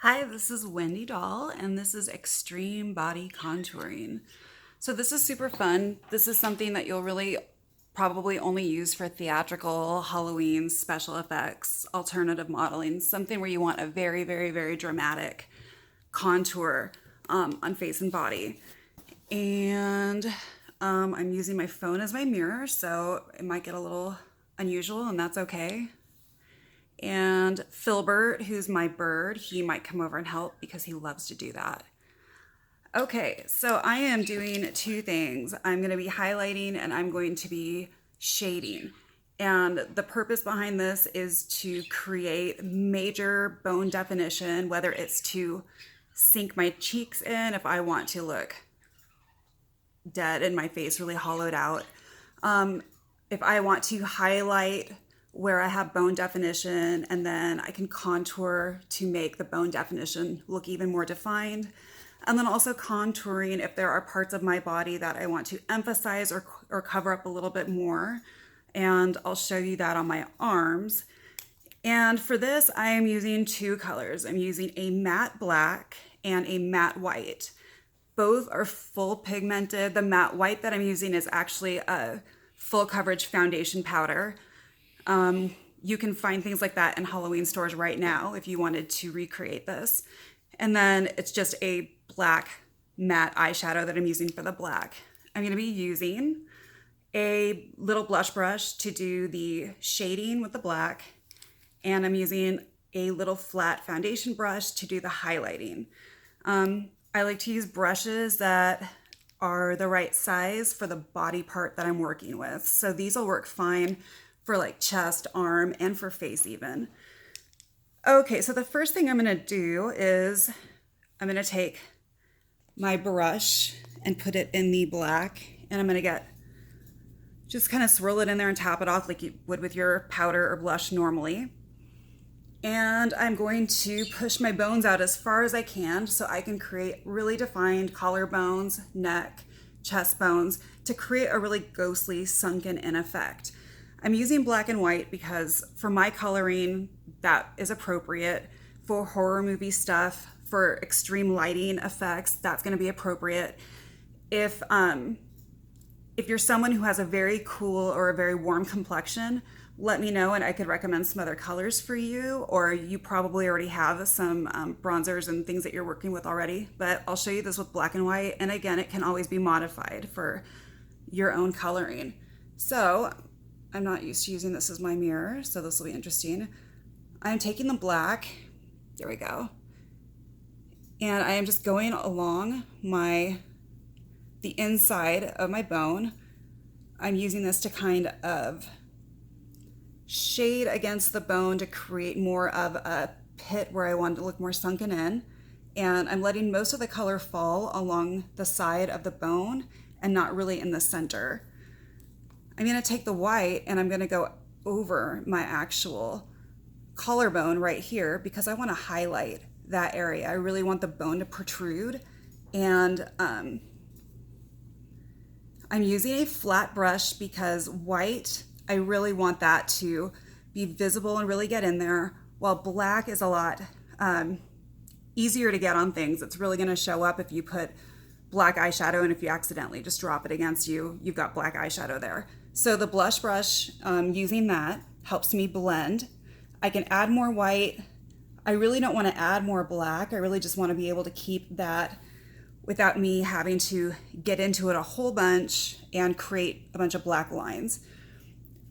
Hi, this is Wendy Doll, and this is Extreme Body Contouring. So this is super fun. This is something that you'll really probably only use for theatrical, Halloween, special effects, alternative modeling, something where you want a very, very, very dramatic contour on face and body. And I'm using my phone as my mirror, so it might get a little unusual, and that's okay. And Filbert, who's my bird, he might come over and help because he loves to do that. Okay, so I am doing two things. I'm going to be highlighting and I'm going to be shading. And the purpose behind this is to create major bone definition, whether it's to sink my cheeks in if I want to look dead and my face really hollowed out. If I want to highlight where I have bone definition, and then I can contour to make the bone definition look even more defined. And then also contouring if there are parts of my body that I want to emphasize or cover up a little bit more. And I'll show you that on my arms. And for this, I am using two colors. I'm using a matte black and a matte white. Both are full pigmented. The matte white that I'm using is actually a full coverage foundation powder. You can find things like that in Halloween stores right now if you wanted to recreate this. And then it's just a black matte eyeshadow that I'm using for the black. I'm going to be using a little blush brush to do the shading with the black, and I'm using a little flat foundation brush to do the highlighting. I like to use brushes that are the right size for the body part that I'm working with. So these will work fine for like chest, arm, and for face even. Okay, so the first thing I'm gonna do is I'm gonna take my brush and put it in the black, and I'm gonna just kind of swirl it in there and tap it off like you would with your powder or blush normally. And I'm going to push my bones out as far as I can so I can create really defined collarbones, neck, chest bones to create a really ghostly sunken in effect. I'm using black and white because for my coloring, that is appropriate. For horror movie stuff, for extreme lighting effects, that's going to be appropriate. If you're someone who has a very cool or a very warm complexion, let me know and I could recommend some other colors for you, or you probably already have some bronzers and things that you're working with already, but I'll show you this with black and white. And again, it can always be modified for your own coloring. So I'm not used to using this as my mirror, so this will be interesting. I'm taking the black, there we go, and I am just going along the inside of my bone. I'm using this to kind of shade against the bone to create more of a pit where I want it to look more sunken in. And I'm letting most of the color fall along the side of the bone and not really in the center. I'm going to take the white and I'm going to go over my actual collarbone right here because I want to highlight that area. I really want the bone to protrude, and I'm using a flat brush because white, I really want that to be visible and really get in there, while black is a lot easier to get on things. It's really going to show up if you put black eyeshadow, and if you accidentally just drop it against you, you've got black eyeshadow there. So the blush brush, using that helps me blend. I can add more white. I really don't want to add more black. I really just want to be able to keep that without me having to get into it a whole bunch and create a bunch of black lines.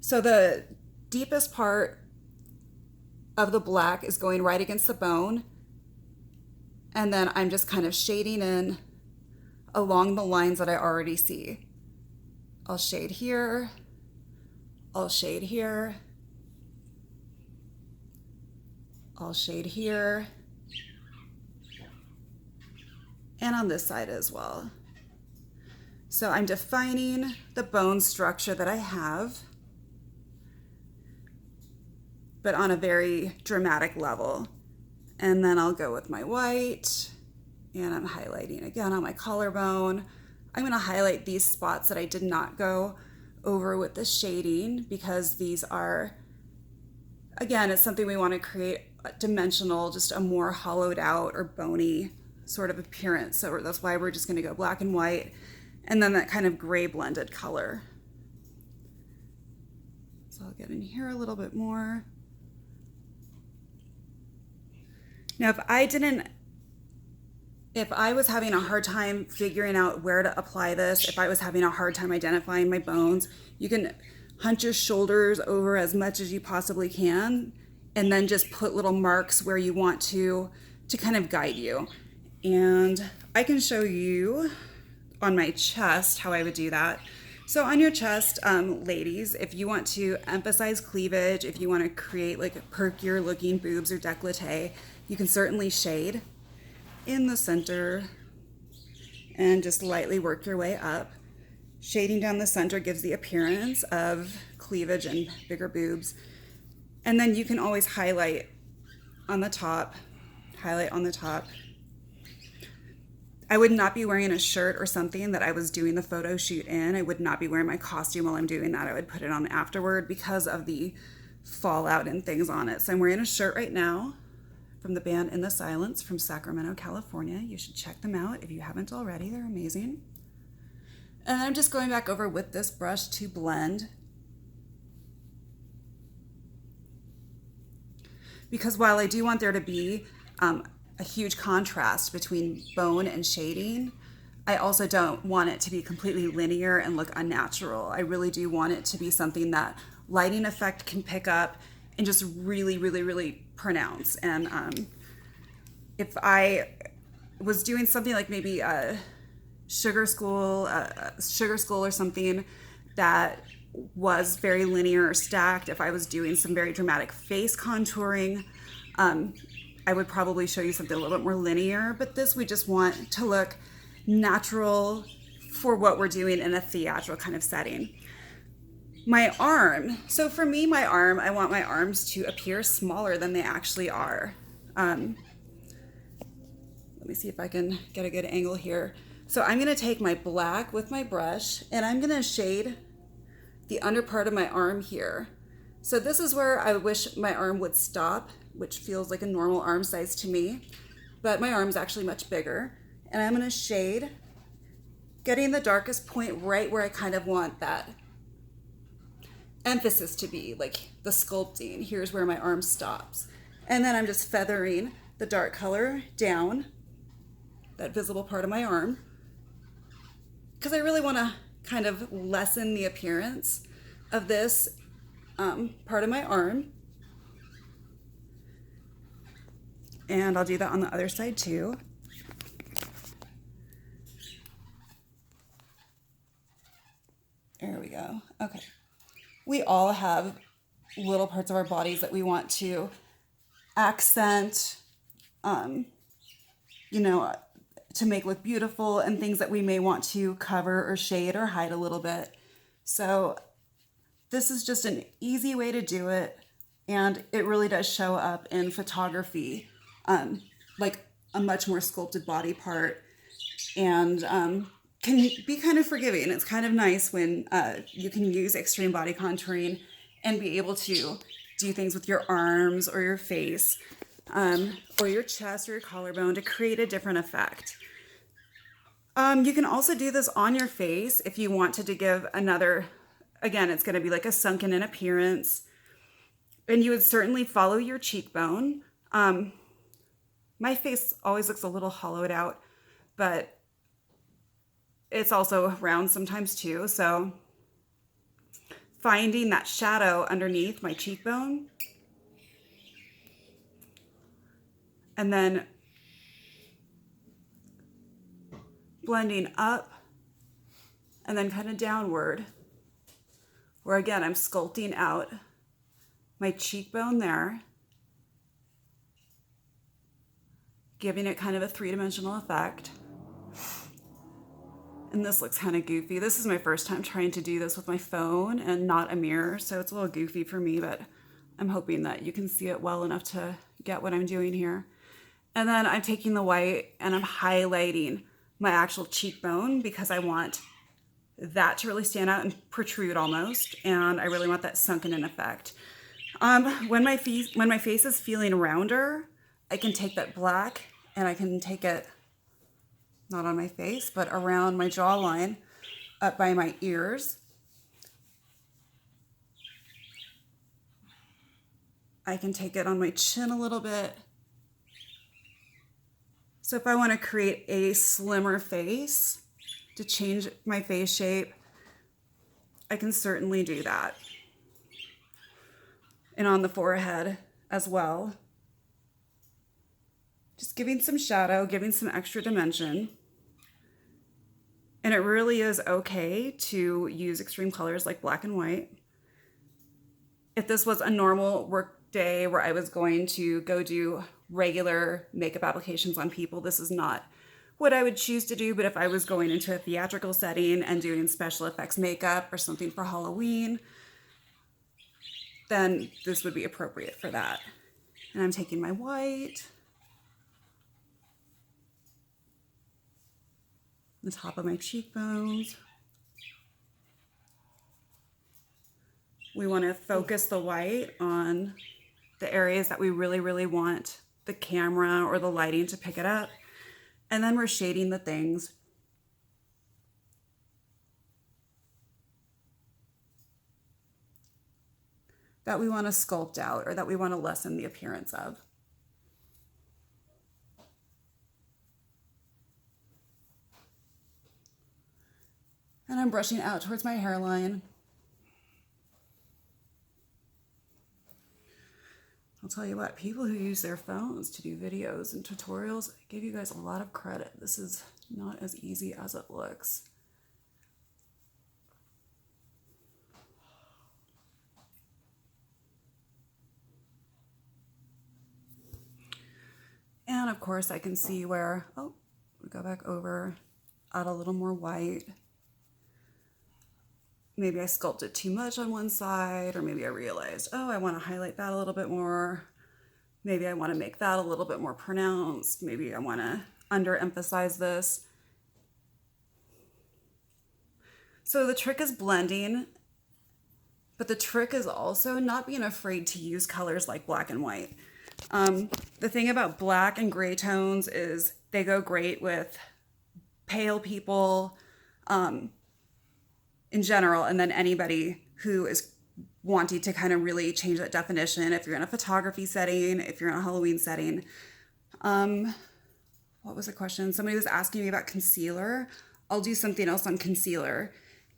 So the deepest part of the black is going right against the bone, and then I'm just kind of shading in along the lines that I already see. I'll shade here, I'll shade here, I'll shade here, and on this side as well. So I'm defining the bone structure that I have, but on a very dramatic level. And then I'll go with my white, and I'm highlighting again on my collarbone. I'm going to highlight these spots that I did not go over with the shading because these are, again, it's something we want to create dimensional, just a more hollowed out or bony sort of appearance. So that's why we're just going to go black and white, and then that kind of gray blended color. So I'll get in here a little bit more. Now, if I was having a hard time figuring out where to apply this, if I was having a hard time identifying my bones, you can hunch your shoulders over as much as you possibly can, and then just put little marks where you want to kind of guide you. And I can show you on my chest how I would do that. So on your chest, ladies, if you want to emphasize cleavage, if you want to create like perkier looking boobs or décolleté, you can certainly shade in the center and just lightly work your way up. Shading down the center gives the appearance of cleavage and bigger boobs. And then you can always highlight on the top, highlight on the top. I would not be wearing a shirt or something that I was doing the photo shoot in. I would not be wearing my costume while I'm doing that. I would put it on afterward because of the fallout and things on it. So I'm wearing a shirt right now from the band In the Silence from Sacramento, California. You should check them out if you haven't already. They're amazing. And I'm just going back over with this brush to blend. Because while I do want there to be a huge contrast between bone and shading, I also don't want it to be completely linear and look unnatural. I really do want it to be something that lighting effect can pick up and just really, really, really pronounce. And if I was doing something like maybe a sugar school or something that was very linear or stacked, if I was doing some very dramatic face contouring, I would probably show you something a little bit more linear, but this we just want to look natural for what we're doing in a theatrical kind of setting. My arm, so for me, my arm, I want my arms to appear smaller than they actually are. Let me see if I can get a good angle here. So I'm gonna take my black with my brush and I'm gonna shade the under part of my arm here. So this is where I wish my arm would stop, which feels like a normal arm size to me, but my arm's actually much bigger. And I'm gonna shade, getting the darkest point right where I kind of want that emphasis to be, like the sculpting. Here's where my arm stops. And then I'm just feathering the dark color down that visible part of my arm, because I really wanna kind of lessen the appearance of this part of my arm. And I'll do that on the other side too. There we go. Okay. We all have little parts of our bodies that we want to accent, to make look beautiful, and things that we may want to cover or shade or hide a little bit. So this is just an easy way to do it. And it really does show up in photography, like a much more sculpted body part, and can be kind of forgiving. It's kind of nice when you can use extreme body contouring and be able to do things with your arms or your face or your chest or your collarbone to create a different effect. You can also do this on your face if you wanted to give another, again, it's going to be like a sunken in appearance. And you would certainly follow your cheekbone. My face always looks a little hollowed out, but it's also round sometimes too. So finding that shadow underneath my cheekbone, and then blending up and then kind of downward, where again, I'm sculpting out my cheekbone there, giving it kind of a three-dimensional effect. And this looks kind of goofy. This is my first time trying to do this with my phone and not a mirror, so it's a little goofy for me, but I'm hoping that you can see it well enough to get what I'm doing here. And then I'm taking the white and I'm highlighting my actual cheekbone because I want that to really stand out and protrude almost, and I really want that sunken in effect. When my face is feeling rounder, I can take that black and I can take it not on my face, but around my jawline, up by my ears. I can take it on my chin a little bit. So if I want to create a slimmer face to change my face shape, I can certainly do that. And on the forehead as well. Just giving some shadow, giving some extra dimension. And it really is okay to use extreme colors like black and white. If this was a normal work day where I was going to go do regular makeup applications on people, this is not what I would choose to do. But if I was going into a theatrical setting and doing special effects makeup or something for Halloween, then this would be appropriate for that. And I'm taking my white, the top of my cheekbones. We want to focus the white on the areas that we really, really want the camera or the lighting to pick it up. And then we're shading the things that we want to sculpt out or that we want to lessen the appearance of. And I'm brushing out towards my hairline. I'll tell you what, people who use their phones to do videos and tutorials, I give you guys a lot of credit. This is not as easy as it looks. And of course I can see where, oh, we go back over, add a little more white. Maybe I sculpted too much on one side, or maybe I realized, oh, I want to highlight that a little bit more. Maybe I want to make that a little bit more pronounced. Maybe I want to underemphasize this. So the trick is blending, but the trick is also not being afraid to use colors like black and white. The thing about black and gray tones is they go great with pale people, in general, and then anybody who is wanting to kind of really change that definition. If you're in a photography setting, if you're in a Halloween setting. What was the question? Somebody was asking me about concealer. I'll do something else on concealer.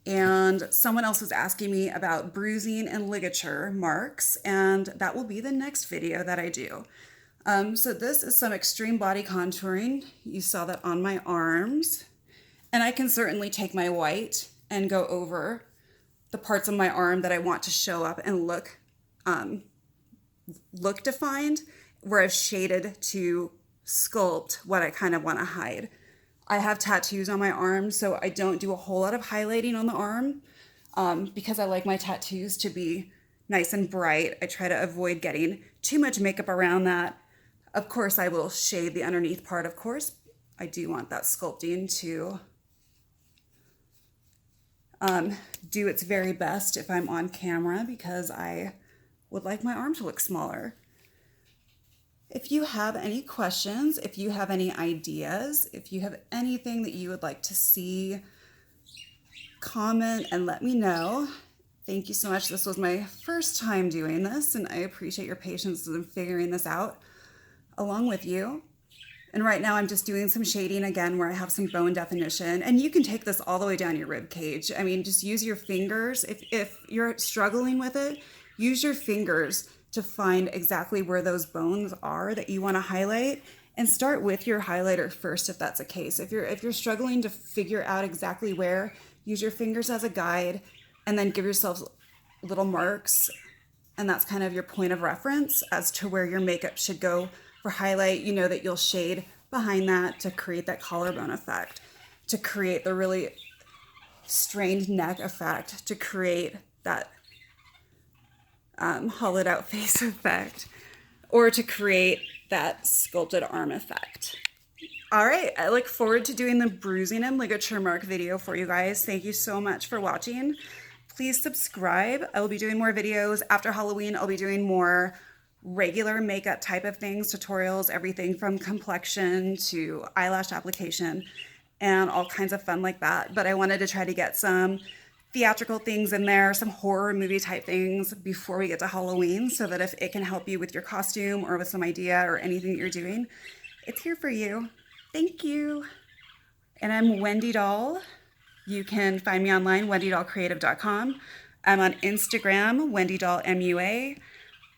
And someone else was asking me about bruising and ligature marks, and that will be the next video that I do. So this is some extreme body contouring. You saw that on my arms. And I can certainly take my white and go over the parts of my arm that I want to show up and look defined, where I've shaded to sculpt what I kind of want to hide. I have tattoos on my arm, so I don't do a whole lot of highlighting on the arm because I like my tattoos to be nice and bright. I try to avoid getting too much makeup around that. Of course, I will shade the underneath part, of course. I do want that sculpting to do its very best if I'm on camera, because I would like my arm to look smaller. If you have any questions, if you have any ideas, if you have anything that you would like to see, comment and let me know. Thank you so much. This was my first time doing this, and I appreciate your patience in figuring this out along with you. And right now I'm just doing some shading again where I have some bone definition, and you can take this all the way down your rib cage. I mean, just use your fingers. If you're struggling with it, use your fingers to find exactly where those bones are that you want to highlight, and start with your highlighter first if that's the case. If you're struggling to figure out exactly where, use your fingers as a guide and then give yourself little marks, and that's kind of your point of reference as to where your makeup should go for highlight. You know that you'll shade behind that to create that collarbone effect, to create the really strained neck effect, to create that hollowed out face effect, or to create that sculpted arm effect. All right, I look forward to doing the bruising and ligature mark video for you guys. Thank you so much for watching. Please subscribe. I will be doing more videos. After Halloween, I'll be doing more regular makeup type of things, tutorials, everything from complexion to eyelash application and all kinds of fun like that. But I wanted to try to get some theatrical things in there, some horror movie type things before we get to Halloween, so that if it can help you with your costume or with some idea or anything that you're doing, it's here for you. Thank you. And I'm Wendy Doll. You can find me online, wendydollcreative.com. I'm on Instagram, Wendy Doll MUA.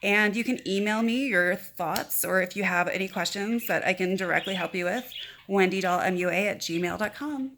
And you can email me your thoughts, or if you have any questions that I can directly help you with, wendydollmua@gmail.com.